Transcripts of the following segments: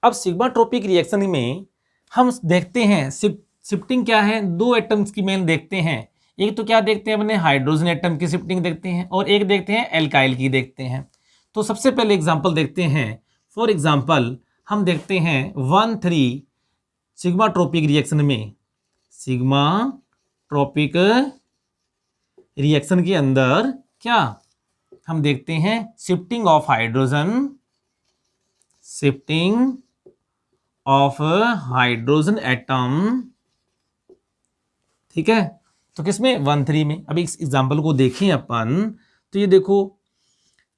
अब sigmatropic reaction में हम देखते हैं शिफ्टिंग क्या है, दो एटम्स की मेन देखते हैं। एक तो क्या देखते हैं अपने, हाइड्रोजन एटम की शिफ्टिंग देखते हैं, और एक देखते हैं एल्काइल की देखते हैं। तो सबसे पहले एग्जांपल देखते हैं। फॉर एग्जांपल हम देखते हैं 1,3 सिग्माट्रोपिक रिएक्शन में, सिग्माट्रोपिक रिएक्शन के अंदर क्या हम देखते हैं, shifting of hydrogen, shifting of hydrogen atom, ठीक है। तो किसमें, 1,3 में। अभी इस एग्जांपल को देखें अपन, तो ये देखो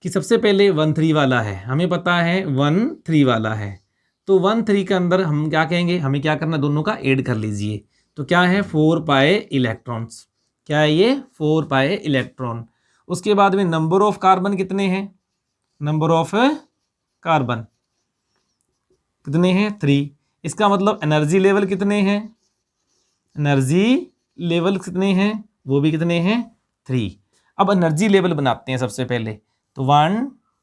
कि सबसे पहले 1,3 वाला है, हमें पता है 1,3 वाला है। तो 1,3 के अंदर हम क्या कहेंगे, हमें क्या करना, दोनों का ऐड कर लीजिए। तो क्या है, 4 पाई इलेक्ट्रॉन्स। क्या है ये, 4 पाई इलेक्ट्रॉन। उसके बाद में नंबर ऑफ कार्बन कितने हैं, नंबर ऑफ कार्बन कितने हैं, 3। इसका मतलब एनर्जी लेवल कितने हैं, एनर्जी लेवल कितने हैं, वो भी कितने हैं, 3। अब एनर्जी लेवल बनाते हैं सबसे पहले। तो 1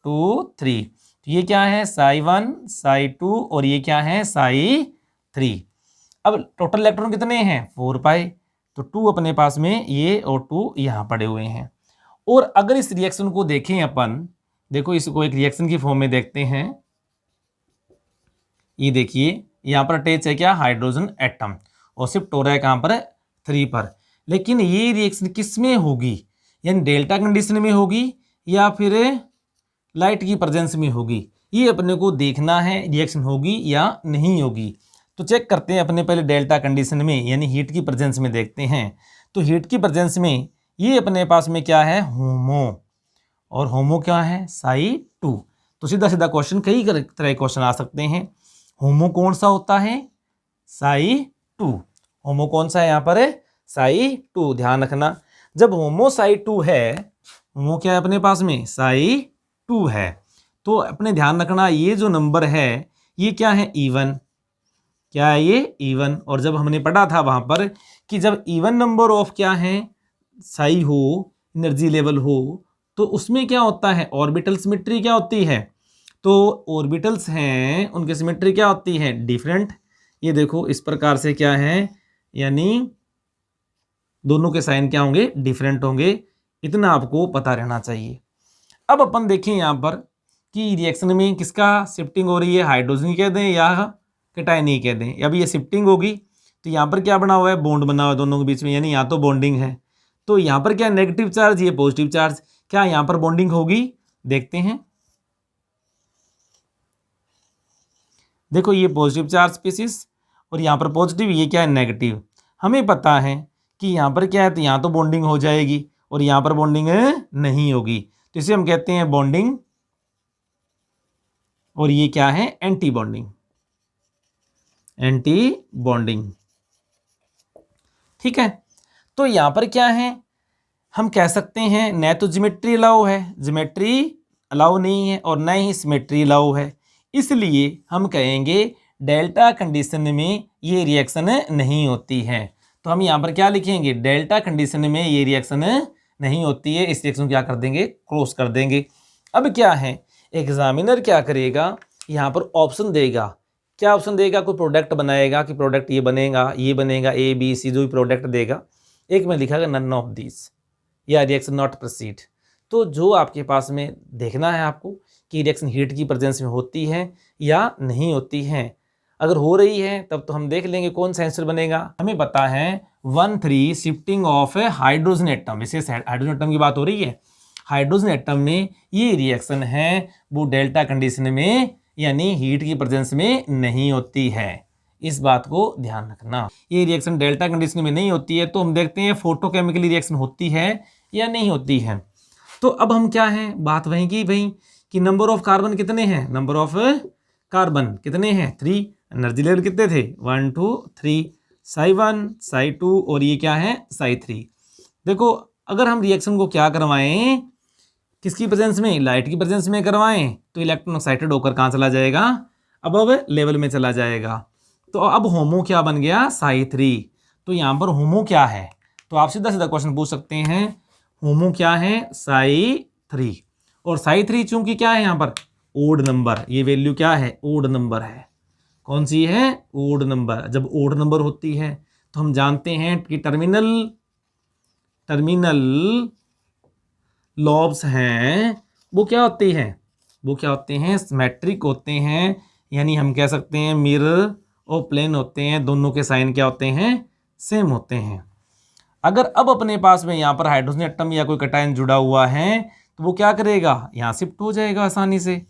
2 3, तो ये क्या है, psi1 psi2 और ये क्या है, psi3। अब टोटल इलेक्ट्रॉन कितने हैं, 4 पाई। तो 2 अपने पास में ये और 2 यहाँ पड़े हुए हैं। और अगर इस रिएक्शन को देखें अपन, देखो इसको एक रिएक्शन की फॉर्म में देखते हैं। ये देखिए यहाँ पर अटैच है क्या, हाइड्रोजन एटम, और शिफ्ट हो रहा है कहाँ पर, 3 पर। लेकिन ये रिएक्शन किस में होगी, यानी डेल्टा कंडीशन में होगी या फिर लाइट की प्रेजेंस में होगी, ये अपने को देखना है, रिएक्शन होगी या नहीं होगी। तो चेक करते हैं अपने पहले डेल्टा कंडीशन में, यानी हीट की प्रेजेंस में देखते हैं। तो हीट की प्रेजेंस में ये अपने पास में क्या है, होमो, और होमो क्या है, psi2। तो सीधा सीधा क्वेश्चन, कई तरह के क्वेश्चन आ सकते हैं। होमो कौन सा होता है, psi2। होमो कौन सा है यहाँ पर, psi2। ध्यान रखना, जब होमो psi2 है, होमो क्या है अपने पास में, psi2 है, तो अपने ध्यान रखना ये जो नंबर है ये क्या है, इवन। क्या है ये, इवन। और जब हमने पढ़ा था वहां पर कि जब इवन नंबर ऑफ क्या है, साई हो, एनर्जी लेवल हो, तो उसमें क्या होता है, ऑर्बिटल सिमेट्री क्या होती है। तो ऑर्बिटल्स हैं, उनकी सिमेट्री क्या होती है, डिफरेंट। ये देखो इस प्रकार से क्या है, यानी दोनों के साइन क्या होंगे, डिफरेंट होंगे। इतना आपको पता रहना चाहिए। अब अपन देखें यहाँ पर कि रिएक्शन में किसका शिफ्टिंग हो रही है, हाइड्रोजन कह दें या कैटायन कह दें। अब ये शिफ्टिंग होगी तो यहाँ पर क्या बना हुआ है, बॉन्ड बना हुआ है दोनों के बीच में, यानी यहाँ तो बॉन्डिंग है। तो यहाँ पर क्या नेगेटिव चार्ज, ये पॉजिटिव चार्ज, क्या यहाँ पर बॉन्डिंग होगी, देखते हैं। देखो ये पॉजिटिव चार्ज स्पीसीज और यहाँ पर पॉजिटिव, ये क्या है, नेगेटिव। हमें पता है कि यहाँ पर क्या है, तो यहाँ तो बॉन्डिंग हो जाएगी और यहाँ पर बॉन्डिंग नहीं होगी, तो इसे हम कहते हैं बॉन्डिंग, और ये क्या है, एंटी बॉन्डिंग, एंटी बॉन्डिंग, ठीक है। तो यहां पर क्या है, हम कह सकते हैं न तो ज्योमेट्री अलाउ है, ज्योमेट्री अलाउ नहीं है, और न ही सिमेट्री अलाउ है, इसलिए हम कहेंगे डेल्टा कंडीशन में ये रिएक्शन नहीं होती है। तो हम यहां पर क्या लिखेंगे, डेल्टा कंडीशन में ये रिएक्शन नहीं होती है, इस रिएक्शन को क्या कर देंगे, क्रॉस कर देंगे। अब क्या है, एग्जामिनर क्या करेगा, यहाँ पर ऑप्शन देगा। क्या ऑप्शन देगा, कोई प्रोडक्ट बनाएगा कि प्रोडक्ट ये बनेगा, ये बनेगा, ए बी सी, जो भी प्रोडक्ट देगा, एक में लिखा गया नन ऑफ दिस, या रिएक्शन नॉट प्रोसीड। तो जो आपके पास में देखना है आपको कि रिएक्शन हीट की प्रेजेंस में होती है या नहीं होती है। अगर हो रही है तब तो हम देख लेंगे कौन सा आंसर बनेगा। हमें पता है 1,3 शिफ्टिंग ऑफ हाइड्रोजन एटम, विशेष हाइड्रोजन एटम की बात हो रही है। हाइड्रोजन एटम में ये रिएक्शन है वो डेल्टा कंडीशन में, यानी हीट की प्रेजेंस में नहीं होती है। इस बात को ध्यान रखना, ये रिएक्शन डेल्टा कंडीशन में नहीं होती है। तो हम देखते हैं फोटोकेमिकली रिएक्शन होती है या नहीं होती है। तो अब हम क्या है, बात वही की भाई कि नंबर ऑफ कार्बन कितने हैं, नंबर ऑफ कार्बन कितने हैं, 3। एनर्जी लेवल कितने थे, 1 2 3, psi1 psi2 और ये क्या है, psi3। देखो अगर हम रिएक्शन को क्या करवाएं, किसकी प्रेजेंस में, लाइट की प्रेजेंस में करवाएं, तो इलेक्ट्रॉन एक्साइटेड होकर कहाँ चला जाएगा, अब लेवल में चला जाएगा। तो अब होमो क्या बन गया, psi3। तो यहाँ पर होमो क्या है, तो आप सीधा सीधा क्वेश्चन पूछ सकते हैं, होमो क्या है, psi3। और psi3 चूंकि क्या है यहाँ पर ओड नंबर, ये वैल्यू क्या है, ओड नंबर है, कौन सी है? Odd number. जब ओड नंबर होती है तो हम जानते हैं कि टर्मिनल लॉब्स हैं वो क्या होते हैं? वो क्या होते हैं? सिमेट्रिक होते हैं, यानी हम कह सकते हैं मिरर और प्लेन होते हैं, दोनों के साइन क्या होते हैं? सेम होते हैं। अगर अब अपने पास में यहाँ पर हाइड्रोजन एटम या कोई कैटायन जुड़ा हुआ है तो वो क्या करेगा? यहाँ शिफ्ट हो जाएगा आसानी से,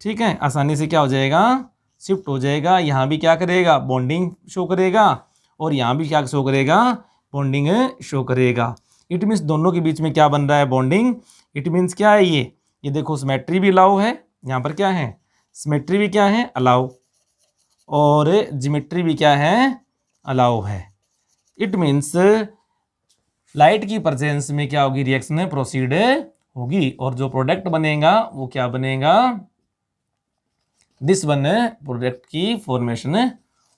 ठीक है, आसानी से क्या हो जाएगा? शिफ्ट हो जाएगा। यहाँ भी क्या करेगा? बॉन्डिंग शो करेगा, और यहाँ भी क्या शो करेगा? बॉन्डिंग शो करेगा। इट मीन्स दोनों के बीच में क्या बन रहा है? बॉन्डिंग। इट मीन्स क्या है? ये देखो सिमेट्री भी अलाउ है, यहाँ पर क्या है? सिमेट्री भी क्या है? अलाउ, और जिमेट्री भी क्या है? अलाउ है। इट मीन्स लाइट की प्रेजेंस में क्या होगी? रिएक्शन प्रोसीड होगी, और जो प्रोडक्ट बनेगा वो क्या बनेगा? दिस वन प्रोडक्ट की फॉर्मेशन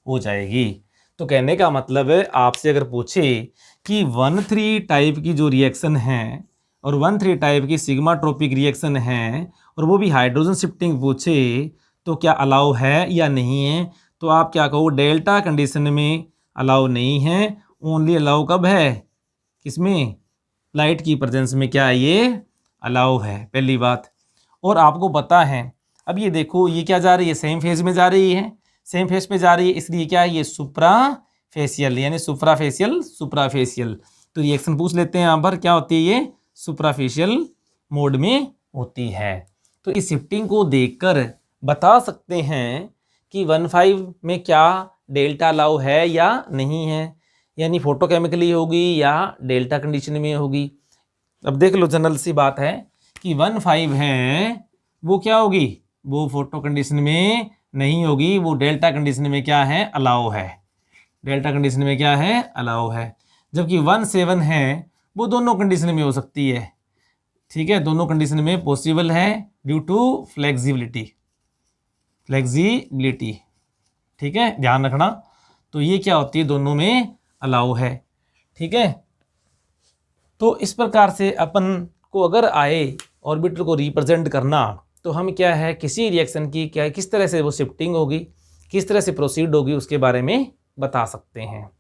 हो जाएगी। तो कहने का मतलब है, आपसे अगर पूछे कि 1,3 टाइप की जो रिएक्शन है और 1,3 टाइप की सिग्माट्रोपिक रिएक्शन है, और वो भी हाइड्रोजन शिफ्टिंग पूछे, तो क्या अलाउ है या नहीं है? तो आप क्या कहो? डेल्टा कंडीशन में अलाउ नहीं है, ओनली अलाउ कब है? किसमें? लाइट की प्रेजेंस में क्या है? ये अलाउ है, पहली बात। और आपको पता है, अब ये देखो ये क्या जा रही है? सेम फेज में जा रही है, सेम फेज पे जा रही है, इसलिए क्या है? ये सुप्राफेशियल, यानी सुप्राफेशियल। तो रिएक्शन पूछ लेते हैं यहाँ पर, क्या होती है? ये सुप्राफेशियल मोड में होती है। तो इस शिफ्टिंग को देखकर बता सकते हैं कि 1,5 में क्या डेल्टा अलाउ है या नहीं है, यानी फोटोकेमिकली होगी या डेल्टा कंडीशन में होगी। अब देख लो, जनरल सी बात है कि 1,5 है वो क्या होगी? वो फोटो कंडीशन में नहीं होगी, वो डेल्टा कंडीशन में क्या है? अलाउ है। डेल्टा कंडीशन में क्या है? अलाउ है। जबकि 1,7 है वो दोनों कंडीशन में हो सकती है, ठीक है, दोनों कंडीशन में पॉसिबल है ड्यू टू फ्लेक्सिबिलिटी, ठीक है, ध्यान रखना। तो ये क्या होती है? दोनों में अलाउ है, ठीक है। तो इस प्रकार से अपन को अगर आए ऑर्बिटल को रिप्रेजेंट करना, तो हम क्या है, किसी रिएक्शन की क्या किस तरह से वो शिफ्टिंग होगी, किस तरह से प्रोसीड होगी, उसके बारे में बता सकते हैं।